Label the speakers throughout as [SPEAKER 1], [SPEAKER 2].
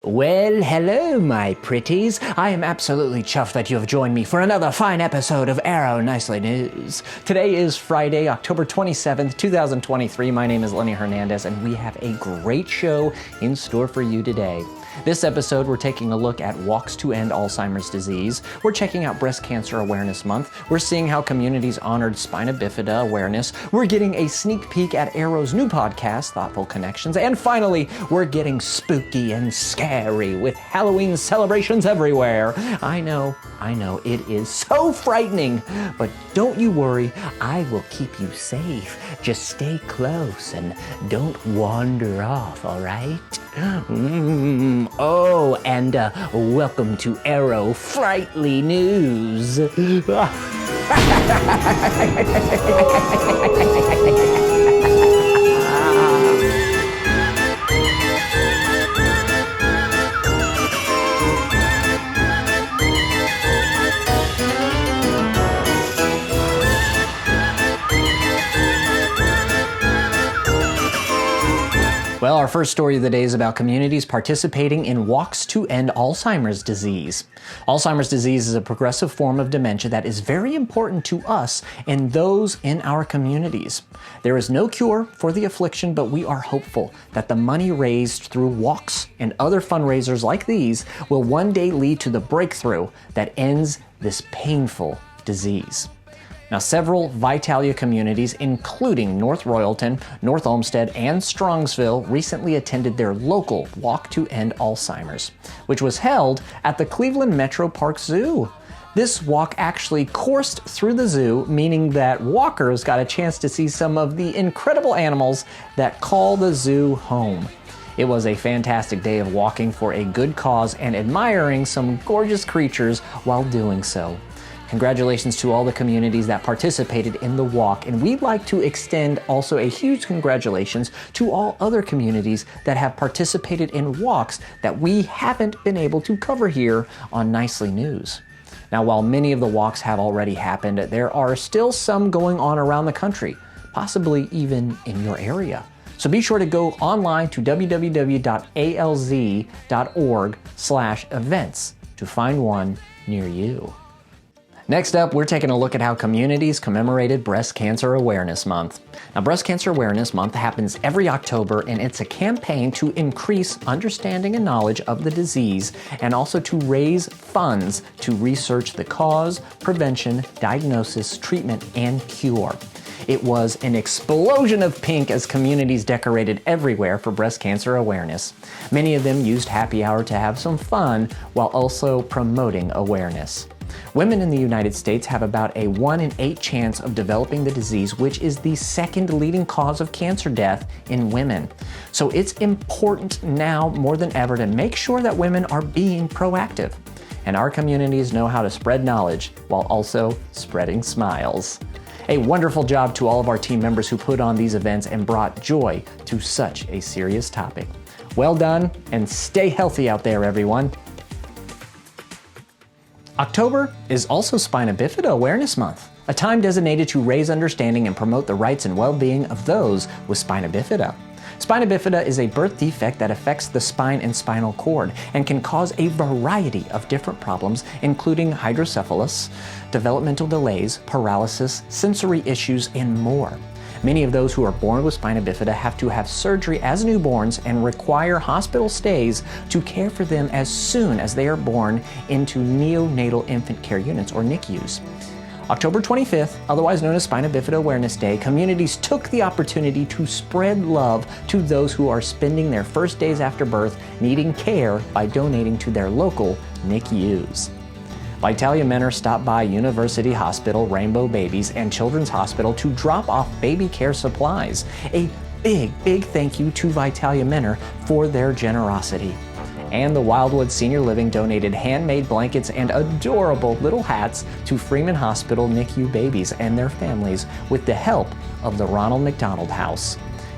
[SPEAKER 1] Well, hello, my pretties. I am absolutely chuffed that you have joined me for another fine episode of Arrow Nicely News. Today is Friday, October 27th, 2023. My name is Lenny Hernandez, and we have a great show in store for you today. This episode, we're taking a look at Walks to End Alzheimer's Disease. We're checking out Breast Cancer Awareness Month. We're seeing how communities honored Spina Bifida awareness. We're getting a sneak peek at Arrow's new podcast, Thoughtful Connections. And finally, we're getting spooky and scary with Halloween celebrations everywhere. I know, it is so frightening. But don't you worry, I will keep you safe. Just stay close and don't wander off, all right? Oh, and welcome to Arrow Frightly News. Well, our first story of the day is about communities participating in Walks to End Alzheimer's Disease. Alzheimer's disease is a progressive form of dementia that is very important to us and those in our communities. There is no cure for the affliction, but we are hopeful that the money raised through walks and other fundraisers like these will one day lead to the breakthrough that ends this painful disease. Now, several Vitalia communities, including North Royalton, North Olmsted, and Strongsville, recently attended their local Walk to End Alzheimer's, which was held at the Cleveland Metro Park Zoo. This walk actually coursed through the zoo, meaning that walkers got a chance to see some of the incredible animals that call the zoo home. It was a fantastic day of walking for a good cause and admiring some gorgeous creatures while doing so. Congratulations to all the communities that participated in the walk, and we'd like to extend also a huge congratulations to all other communities that have participated in walks that we haven't been able to cover here on Nicely News. Now, while many of the walks have already happened, there are still some going on around the country, possibly even in your area. So be sure to go online to www.alz.org/events to find one near you. Next up, we're taking a look at how communities commemorated Breast Cancer Awareness Month. Now, Breast Cancer Awareness Month happens every October, and it's a campaign to increase understanding and knowledge of the disease and also to raise funds to research the cause, prevention, diagnosis, treatment, and cure. It was an explosion of pink as communities decorated everywhere for breast cancer awareness. Many of them used happy hour to have some fun while also promoting awareness. Women in the United States have about a 1 in 8 chance of developing the disease, which is the second leading cause of cancer death in women. So it's important now more than ever to make sure that women are being proactive. And our communities know how to spread knowledge while also spreading smiles. A wonderful job to all of our team members who put on these events and brought joy to such a serious topic. Well done, and stay healthy out there, everyone. October is also Spina Bifida Awareness Month, a time designated to raise understanding and promote the rights and well-being of those with spina bifida. Spina bifida is a birth defect that affects the spine and spinal cord and can cause a variety of different problems, including hydrocephalus, developmental delays, paralysis, sensory issues, and more. Many of those who are born with spina bifida have to have surgery as newborns and require hospital stays to care for them as soon as they are born into neonatal infant care units, or NICUs. October 25th, otherwise known as Spina Bifida Awareness Day, communities took the opportunity to spread love to those who are spending their first days after birth needing care by donating to their local NICUs. Vitalia Menor stopped by University Hospital, Rainbow Babies, and Children's Hospital to drop off baby care supplies. A big thank you to Vitalia Menor for their generosity. And the Wildwood Senior Living donated handmade blankets and adorable little hats to Freeman Hospital NICU babies and their families with the help of the Ronald McDonald House.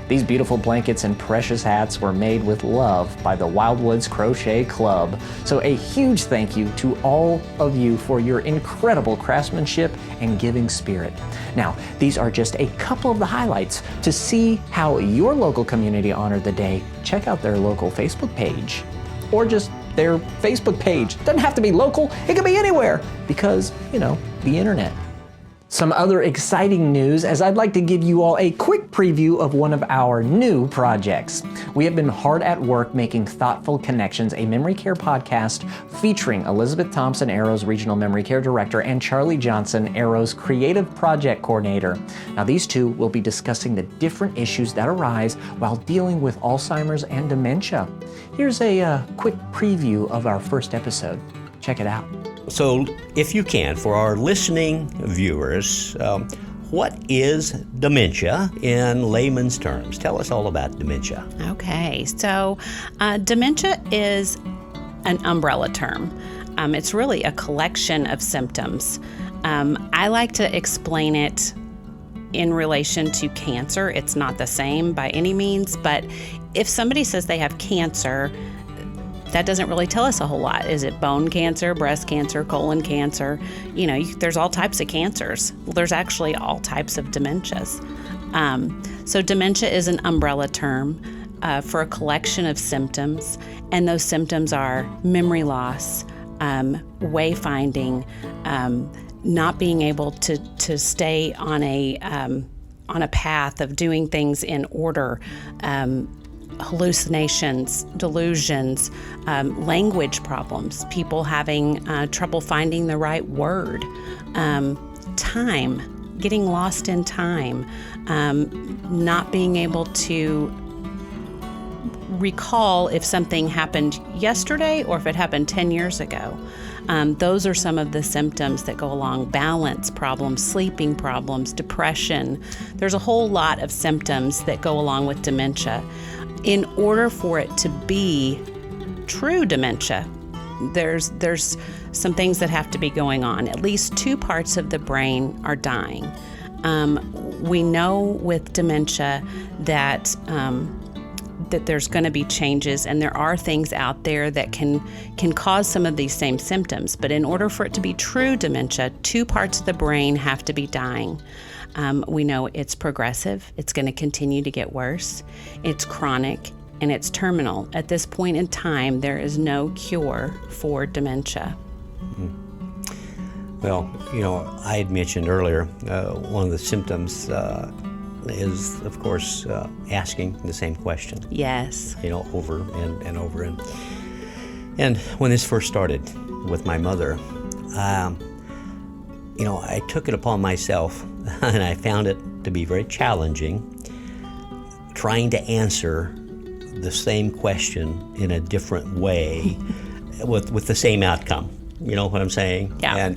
[SPEAKER 1] These beautiful blankets and precious hats were made with love by the Wildwoods Crochet Club. So a huge thank you to all of you for your incredible craftsmanship and giving spirit. Now, these are just a couple of the highlights. To see how your local community honored the day, check out their local Facebook page. or just their Facebook page. It doesn't have to be local, it can be anywhere because, the internet. Some other exciting news, as I'd like to give you all a quick preview of one of our new projects. We have been hard at work making Thoughtful Connections, a memory care podcast featuring Elizabeth Thompson, Arrow's Regional Memory Care Director, and Charlie Johnson, Arrow's Creative Project Coordinator. Now, these two will be discussing the different issues that arise while dealing with Alzheimer's and dementia. Here's a quick preview of our first episode. Check it out.
[SPEAKER 2] So, if you can, for our listening viewers, what is dementia in layman's terms? Tell us all about dementia.
[SPEAKER 3] Okay, so dementia is an umbrella term. It's really a collection of symptoms. I like to explain it in relation to cancer. It's not the same by any means, but if somebody says they have cancer, that doesn't really tell us a whole lot. Is it bone cancer, breast cancer, colon cancer? There's all types of cancers. Well, there's actually all types of dementias. So dementia is an umbrella term for a collection of symptoms, and those symptoms are memory loss, wayfinding, not being able to stay on a path of doing things in order, hallucinations, delusions, language problems, people having trouble finding the right word, time, getting lost in time, not being able to recall if something happened yesterday or if it happened 10 years ago. Those are some of the symptoms that go along. Balance problems, sleeping problems, depression. There's a whole lot of symptoms that go along with dementia. In order for it to be true dementia, there's some things that have to be going on. At least two parts of the brain are dying. We know with dementia that there's going to be changes, and there are things out there that can cause some of these same symptoms. But in order for it to be true dementia, two parts of the brain have to be dying. We know it's progressive, it's going to continue to get worse, it's chronic, and it's terminal. At this point in time, there is no cure for dementia.
[SPEAKER 2] Well, I had mentioned earlier, one of the symptoms is, of course, asking the same question.
[SPEAKER 3] Yes.
[SPEAKER 2] Over and over. And when this first started with my mother, I took it upon myself, and I found it to be very challenging, trying to answer the same question in a different way with the same outcome. You know what I'm saying?
[SPEAKER 3] Yeah.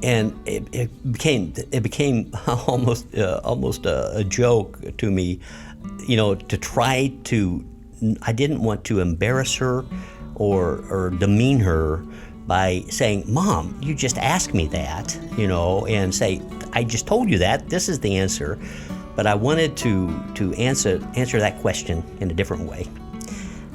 [SPEAKER 2] And it became almost a joke to me, to try to. I didn't want to embarrass her or demean her by saying, "Mom, you just asked me that," and say, "I just told you that. This is the answer." But I wanted to answer that question in a different way.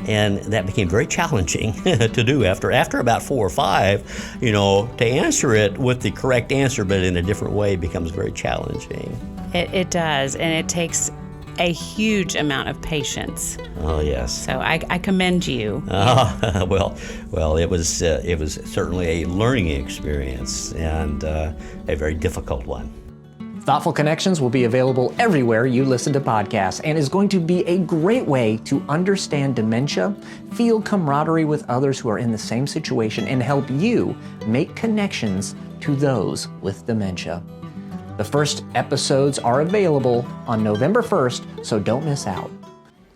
[SPEAKER 2] And that became very challenging to do after about 4 or 5, to answer it with the correct answer, but in a different way becomes very challenging.
[SPEAKER 3] It does, and it takes a huge amount of patience.
[SPEAKER 2] Oh, yes.
[SPEAKER 3] So I commend you.
[SPEAKER 2] Well, it was certainly a learning experience and a very difficult one.
[SPEAKER 1] Thoughtful Connections will be available everywhere you listen to podcasts and is going to be a great way to understand dementia, feel camaraderie with others who are in the same situation, and help you make connections to those with dementia. The first episodes are available on November 1st, so don't miss out.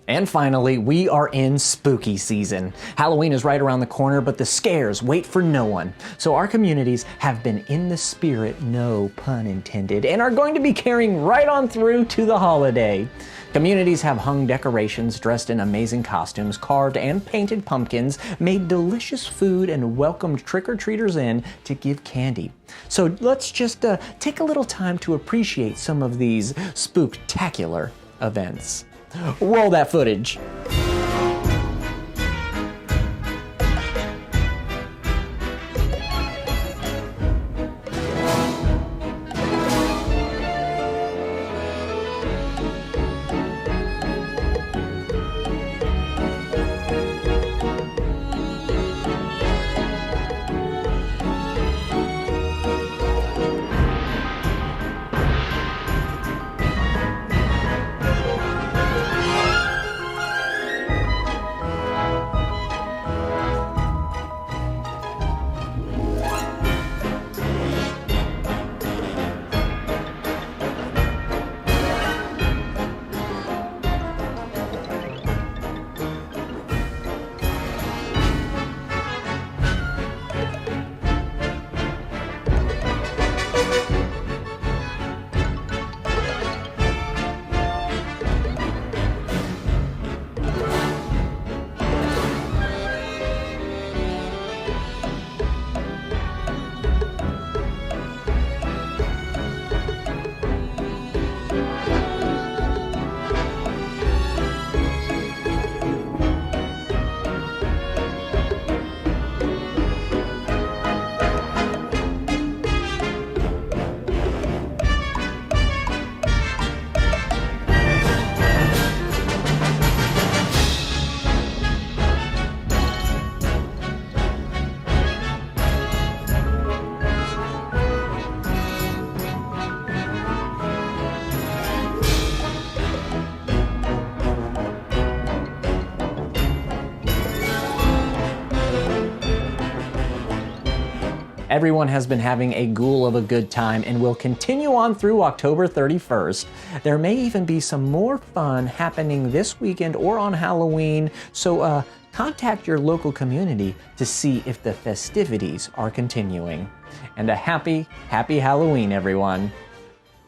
[SPEAKER 1] And finally, we are in spooky season. Halloween is right around the corner, but the scares wait for no one. So our communities have been in the spirit, no pun intended, and are going to be carrying right on through to the holiday. Communities have hung decorations, dressed in amazing costumes, carved and painted pumpkins, made delicious food, and welcomed trick-or-treaters in to give candy. So let's just take a little time to appreciate some of these spooktacular events. Roll that footage. Everyone has been having a ghoul of a good time and will continue on through October 31st. There may even be some more fun happening this weekend or on Halloween, so contact your local community to see if the festivities are continuing. And a happy Halloween, everyone.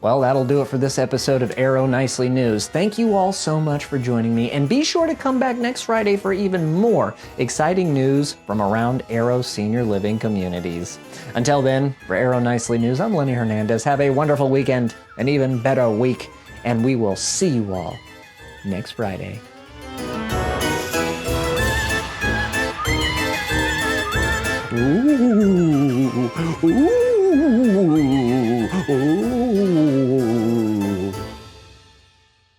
[SPEAKER 1] Well, that'll do it for this episode of Arrow Nicely News. Thank you all so much for joining me, and be sure to come back next Friday for even more exciting news from around Arrow senior living communities. Until then, for Arrow Nicely News, I'm Lenny Hernandez. Have a wonderful weekend, an even better week, and we will see you all next Friday. Ooh.